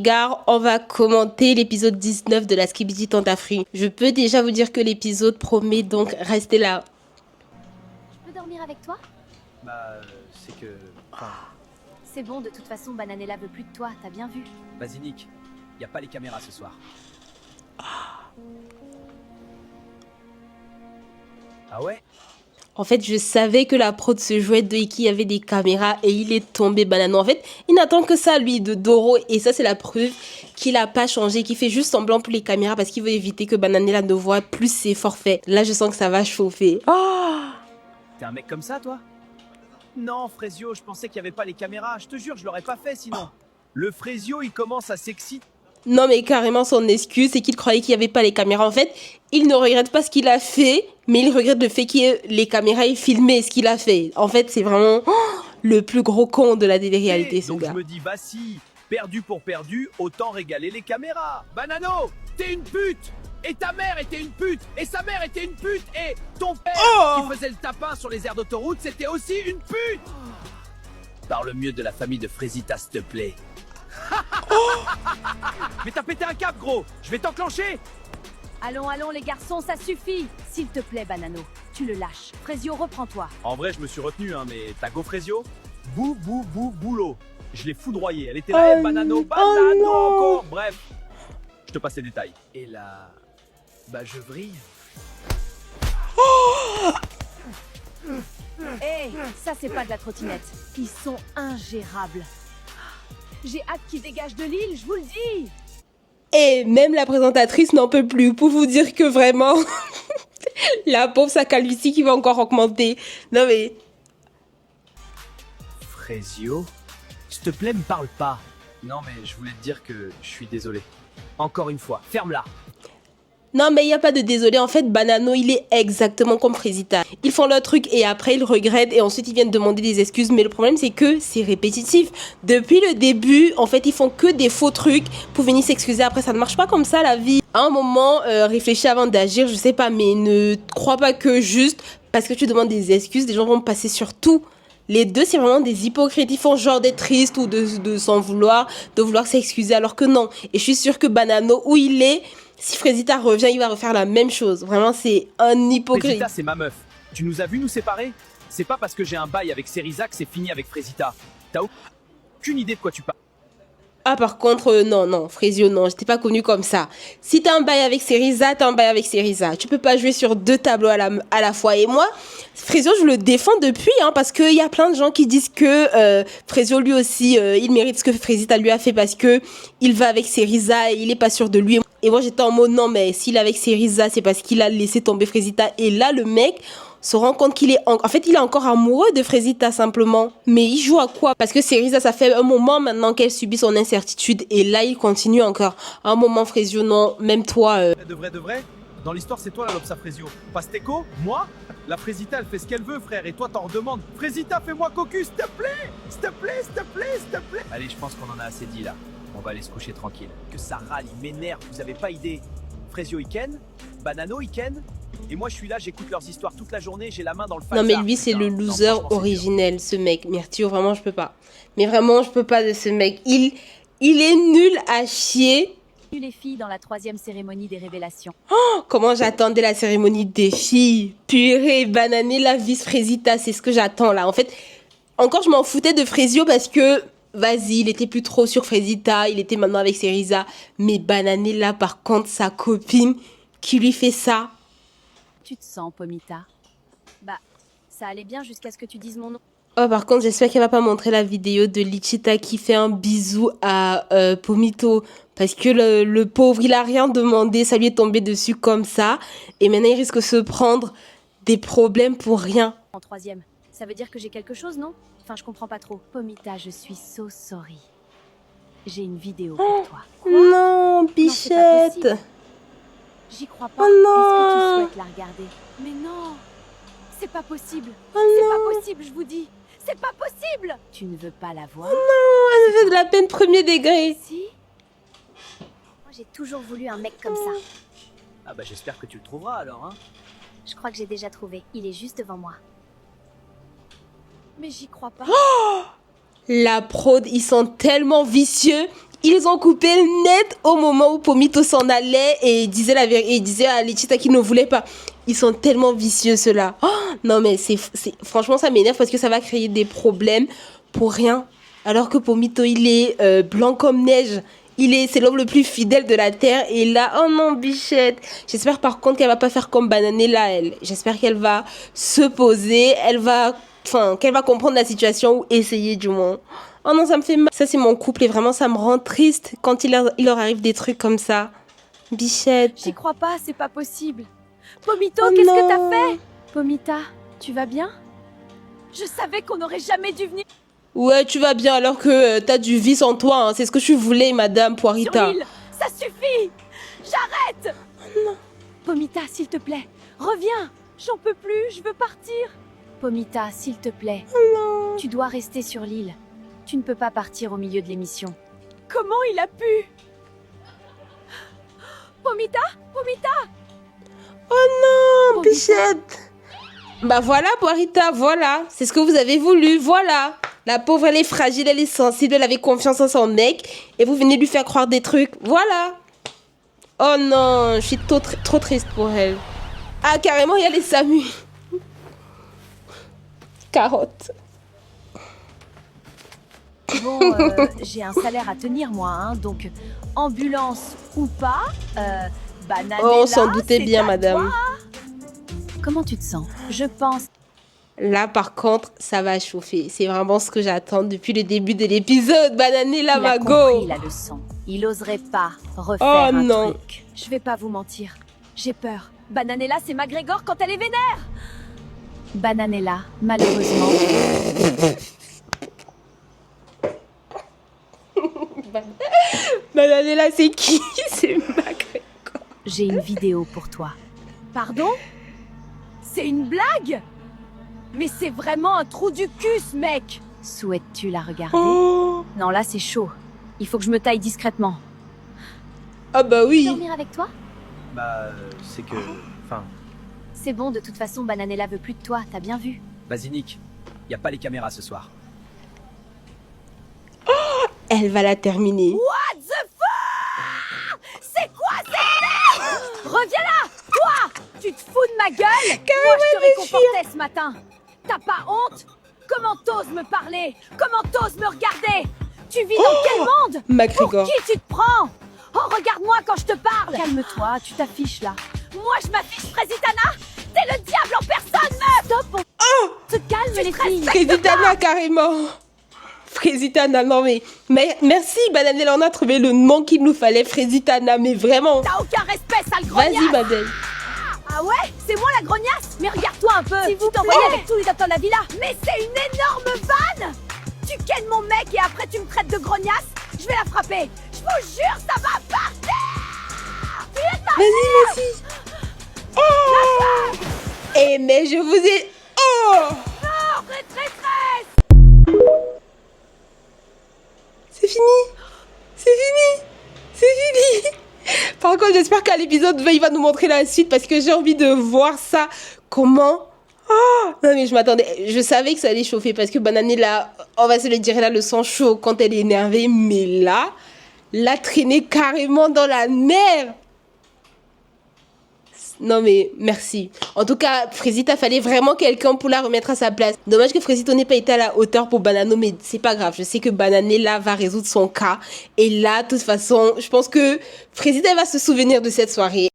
gars, on va commenter l'épisode 19 de la Skibidi Tentafri. Je peux déjà vous dire que l'épisode promet, donc restez là. Je peux dormir avec toi? C'est que... Enfin, C'est bon, de toute façon, Bananella veut plus de toi, t'as bien vu. vas-y Nick, y a pas les caméras ce soir. Ah ouais? En fait, je savais que la prod se jouait de Iki avait des caméras et il est tombé banano. En fait, il n'attend que ça, lui, de Doro. Et ça, c'est la preuve qu'il a pas changé, qu'il fait juste semblant pour les caméras parce qu'il veut éviter que Bananella ne voit plus ses forfaits. Là, je sens que ça va chauffer. T'es un mec comme ça, toi? Non, Frésio, je pensais qu'il y avait pas les caméras. Je te jure, je l'aurais pas fait sinon. Le Frésio, il commence à s'exciter. Non, mais carrément, son excuse, c'est qu'il croyait qu'il n'y avait pas les caméras. En fait, il ne regrette pas ce qu'il a fait, mais il regrette le fait qu'il y ait les caméras et filmer ce qu'il a fait. En fait, c'est vraiment le plus gros con de la télé-réalité, ce Donc gars. je me dis, bah si, perdu pour perdu, autant régaler les caméras. Banano, t'es une pute. Et ta mère était une pute. Et sa mère était une pute. Et ton père qui faisait le tapin sur les aires d'autoroute, c'était aussi une pute. Parle mieux de la famille de Frésita, s'il te plaît. Mais t'as pété un câble, gros. Je vais t'enclencher. Allons, allons, les garçons, ça suffit. S'il te plaît, Banano, tu le lâches. Frésio, reprends-toi. En vrai, je me suis retenu, hein, mais t'as go Frésio? Boulot. Je l'ai foudroyé. Elle était là, elle, banano non. encore. Bref, je te passe les détails. Et là, bah je vrille. Hé, ça c'est pas de la trottinette. Ils sont ingérables. J'ai hâte qu'ils dégagent de l'île, je vous le dis. Et même la présentatrice n'en peut plus pour vous dire que vraiment, la pauvre sa calvitie qui va encore augmenter. Non mais... Frésio, s'il te plaît, me parle pas. Non, mais je voulais te dire que je suis désolé. Encore une fois, ferme-la. Non mais il n'y a pas de désolé, en fait Banano il est exactement comme Frésita. Ils font leur truc et après ils regrettent et ensuite ils viennent demander des excuses, mais le problème c'est que c'est répétitif. Depuis le début, en fait ils font que des faux trucs pour venir s'excuser, après ça ne marche pas comme ça la vie. À un moment, réfléchis avant d'agir, je sais pas, mais ne crois pas que juste parce que tu demandes des excuses, les gens vont passer sur tout. Les deux, c'est vraiment des hypocrites. Ils font genre d'être tristes ou de s'en vouloir, de vouloir s'excuser, alors que non. Et je suis sûre que Banano, où il est, si Frésita revient, il va refaire la même chose. Vraiment, c'est un hypocrite. Frésita, c'est ma meuf. Tu nous as vu nous séparer? C'est pas parce que j'ai un bail avec Seriza que c'est fini avec Frésita. T'as aucune idée de quoi tu parles. Ah, par contre, non, Frésio, non, je t'ai pas connu comme ça. Si t'as un bail avec Seriza, t'as un bail avec Seriza. Tu peux pas jouer sur deux tableaux à la fois. Et moi, Frésio, je le défends depuis, hein, parce qu'il y a plein de gens qui disent que Frésio, lui aussi, il mérite ce que Frésita lui a fait parce que il va avec Seriza et il est pas sûr de lui. Et moi, j'étais en mode, non, mais s'il est avec Seriza, c'est parce qu'il a laissé tomber Frésita. Et là, le mec se rend compte qu'il est... En fait, il est encore amoureux de Frésita, simplement. Mais il joue à quoi? Parce que Seriza, ça fait un moment maintenant qu'elle subit son incertitude. Et là, il continue encore. À un moment, Frésio, non, même toi... De vrai, dans l'histoire, c'est toi la Lopsa Frésio. Pasteco, moi? La Frésita, elle fait ce qu'elle veut, frère, et toi, t'en redemandes. Frésita, fais-moi cocu, s'il te plaît. S'il te plaît, s'il te plaît, s'il te plaît. Allez, je pense qu'on en a assez dit, là. On va aller se coucher tranquille. Que ça râle, il m'énerve, vous avez pas idée. Frésio, Iken, Banano, Iken. Et moi, je suis là, j'écoute leurs histoires toute la journée, j'ai la main dans le falzar. Non, mais lui, c'est le loser originel, ce mec. Myrtio, vraiment, je peux pas. Mais vraiment, je peux pas de ce mec. Il est nul à chier. Les filles dans la 3e cérémonie des révélations. Oh, comment j'attendais la cérémonie des filles. Purée, bananer la vice-Frésita, c'est ce que j'attends, là. En fait, encore, je m'en foutais de Frésio parce que... Vas-y, il était plus trop sur Frésita, il était maintenant avec Seriza. Mais bananer là, par contre, sa copine qui lui fait ça. Tu te sens, Pomita? Bah, ça allait bien jusqu'à ce que tu dises mon nom. Oh, par contre, j'espère qu'elle va pas montrer la vidéo de Lichita qui fait un bisou à Pomito. Parce que le pauvre, il a rien demandé, ça lui est tombé dessus comme ça. Et maintenant, il risque de se prendre des problèmes pour rien. En 3e, ça veut dire que j'ai quelque chose, non? Enfin, je comprends pas trop. Pomita, je suis so sorry. J'ai une vidéo pour toi. Non, bichette. Non, j'y crois pas. Oh non. Est-ce que tu souhaites la regarder? Mais non, c'est pas possible. Oh c'est non. pas possible, je vous dis. C'est pas possible. Tu ne veux pas la voir? Oh non, elle me fait de la peine premier degré. Si. Moi, j'ai toujours voulu un mec comme ça. Ah bah j'espère que tu le trouveras alors, hein. Je crois que j'ai déjà trouvé. Il est juste devant moi. Mais j'y crois pas. La prod, ils sont tellement vicieux. Ils ont coupé net au moment où Pomito s'en allait et il disait il disait à Lechita qu'il ne voulait pas. Ils sont tellement vicieux, ceux-là. Oh, non, mais franchement, ça m'énerve parce que ça va créer des problèmes pour rien. Alors que Pomito, il est blanc comme neige. C'est l'homme le plus fidèle de la Terre. Et là, oh non, bichette. J'espère par contre qu'elle va pas faire comme Bananella, elle. J'espère qu'elle va se poser. Qu'elle va comprendre la situation ou essayer du moins. Oh non, ça me fait mal. Ça, c'est mon couple et vraiment, ça me rend triste quand il leur arrive des trucs comme ça. Bichette. J'y crois pas, c'est pas possible. Pomito, Oh qu'est-ce non. que t'as fait? Pomita, tu vas bien? Je savais qu'on n'aurait jamais dû venir Ouais, tu vas bien alors que t'as du vice en toi. Hein. C'est ce que je voulais, Madame sur Poirita. l'île. Ça suffit. J'arrête. Pomita, s'il te plaît, reviens. J'en peux plus, je veux partir. Pomita, s'il te plaît. Tu dois rester sur l'île. Tu ne peux pas partir au milieu de l'émission. Comment il a pu? Pomita? Pomita? Oh non, Pomita. bichette. Bah voilà, Poirita, voilà. C'est ce que vous avez voulu, voilà. La pauvre, elle est fragile, elle est sensible, elle avait confiance en son mec. Et vous venez lui faire croire des trucs, voilà. Oh non, je suis trop triste pour elle. Ah, carrément, il y a les Samu. Carotte. Bon, j'ai un salaire à tenir, moi, hein, donc ambulance ou pas, Bananella, Oh, on s'en doutait c'est bien, à madame. toi. Comment tu te sens? Je pense... Là, par contre, ça va chauffer. C'est vraiment ce que j'attends depuis le début de l'épisode. Bananella Il a ma compris go. la leçon. Il oserait pas refaire Oh un non. truc. Je vais pas vous mentir. J'ai peur. Bananella, c'est McGregor quand elle est vénère. Bananella, malheureusement... Bananella, c'est qui? C'est Macré. J'ai une vidéo pour toi. Pardon? C'est une blague? Mais c'est vraiment un trou du cul, ce mec! Souhaites-tu la regarder? Oh. Non, là, c'est chaud. Il faut que je me taille discrètement. Ah bah oui. Dormir avec toi? Bah, c'est que... Enfin, C'est bon, de toute façon, Bananella veut plus de toi, t'as bien vu. vas-y Nick, y a pas les caméras ce soir. Elle va la terminer. What the fuck? C'est quoi cette merde? Reviens là! Toi! Tu te fous de ma gueule? Moi, je te réconfortais ce matin. T'as pas honte? Comment t'oses me parler? Comment t'oses me regarder? Tu vis dans quel monde? Pour McGregor. qui tu te prends? Oh, regarde-moi quand je te parle! Calme-toi, tu t'affiches là. Moi, je m'affiche, Frésitana? T'es le diable en personne, meuf! Stop! Se calme, les filles! Frésitana, carrément. Frésitana, non mais merci Bananella, on a trouvé le nom qu'il nous fallait, Frésitana, mais vraiment. T'as aucun respect, sale grognasse! Vas-y, Madeleine. Ah ouais? C'est moi la grognasse? Mais regarde-toi un peu! Si vous t'envoyez avec tous les docteurs de la villa! Mais c'est une énorme vanne! Tu kennes mon mec et après tu me traites de grognasse? Je vais la frapper! Je vous jure, ça va partir! Tu es de ma Vas-y. Oh. Eh mais je vous ai... Oh. mort, traîtresse! C'est fini. C'est fini. C'est fini. Par contre, j'espère qu'à l'épisode 20, il va nous montrer la suite parce que j'ai envie de voir ça. Comment? Oh non mais je savais que ça allait chauffer parce que Bananella, on va se le dire, elle a le sang chaud quand elle est énervée, mais là, la traîner carrément dans la mer. Non mais merci. En tout cas, Frésita, fallait vraiment quelqu'un pour la remettre à sa place. Dommage que Frésito n'ait pas été à la hauteur pour Banano, mais c'est pas grave. Je sais que Bananella va résoudre son cas. Et là, de toute façon, je pense que Frésita va se souvenir de cette soirée.